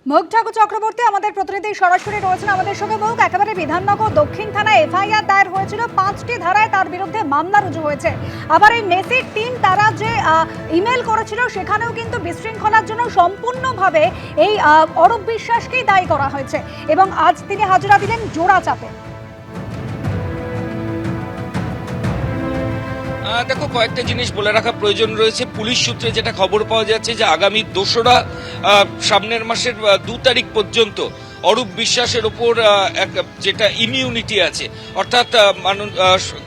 মহুক ঠাকুর চক্রবর্তী আমাদের প্রতিনিধি সরাসরি রয়েছেন আমাদের সঙ্গে। মহুক, একেবারে বিধাননগর দক্ষিণ থানায় এফআইআর দায়ের হয়েছিল, 5টি ধারায় তার বিরুদ্ধে মামলা রুজু হয়েছে। আবার এই মেসির টিম তারা যে ইমেল করেছিল সেখানেও কিন্তু বিশৃঙ্খলার জন্য সম্পূর্ণভাবে এই অরূপ বিশ্বাসকেই দায়ী করা হয়েছে এবং আজ তিনি হাজিরা দিলেন জোড়া চাপে। দেখো, কয়েকটা জিনিস বলে রাখা প্রয়োজন রয়েছে। পুলিশ সূত্রে যেটা খবর পাওয়া যাচ্ছে যে আগামী 2রা সামনের মাসের 2 তারিখ পর্যন্ত অরূপ বিশ্বাসের ওপর যেটা ইমিউনিটি আছে, অর্থাৎ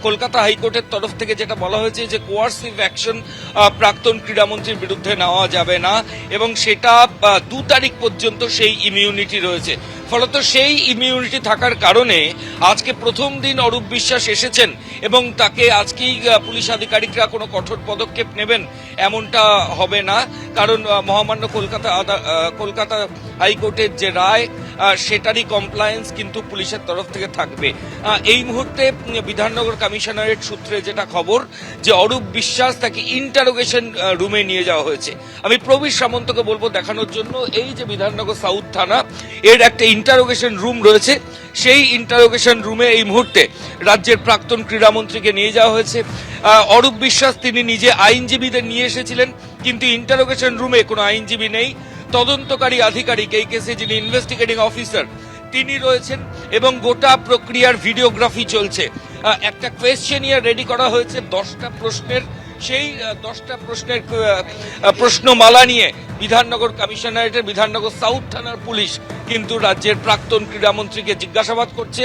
কলকাতা হাইকোর্টের তরফ থেকে যেটা বলা হয়েছে যে কোয়ার্সিভ অ্যাকশন প্রাক্তন ক্রীড়ামন্ত্রীর বিরুদ্ধে নেওয়া যাবে না এবং সেটা 2 তারিখ পর্যন্ত সেই ইমিউনিটি রয়েছে। ফলত সেই ইমিউনিটি থাকার কারণে আজকে প্রথম দিন অরূপ বিশ্বাস এসেছেন এবং তাকে আজকেই পুলিশ আধিকারিকরা কোনো কঠোর পদক্ষেপ নেবেন এমনটা হবে না, কারণ মহামান্য কলকাতা হাইকোর্টের যে রায় সেটারই কমপ্লায়েন্স কিন্তু পুলিশের তরফ থেকে থাকবে। এই মুহূর্তে বিধাননগর কমিশনারেট সূত্রে যেটা খবর যে অরূপ বিশ্বাস তাকে ইন্টারোগেশন রুমে নিয়ে যাওয়া হয়েছে। আমি প্রবীর সামন্তকে বলবো দেখানোর জন্য, এই যে বিধাননগর সাউথ থানা এর একটা ইন্টারোগেশন রুম রয়েছে, সেই ইন্টারোগেশন রুমে এই মুহূর্তে রাজ্যের প্রাক্তন ক্রীড়ামন্ত্রীকে নিয়ে যাওয়া হয়েছে। অরূপ বিশ্বাস তিনি নিজে আইনজীবীদের নিয়ে এসেছিলেন, কিন্তু ইন্টারোগেশন রুমে কোনো আইনজীবী নেই। তদন্তকারী আধিকারিক, এই কেসে যিনি ইনভেস্টিগেটিং অফিসার তিনি রয়েছেন এবং গোটা প্রক্রিয়ার ভিডিওগ্রাফি চলছে। একটা কোয়েশ্চেনিয়ার রেডি করা হয়েছে 10টা প্রশ্নের, সেই 10টা প্রশ্নের প্রশ্নমালা নিয়ে বিধাননগর কমিশনারেটের বিধাননগর সাউথ থানার পুলিশ কিন্তু রাজ্যের প্রাক্তন ক্রীড়ামন্ত্রীকে জিজ্ঞাসাবাদ করছে।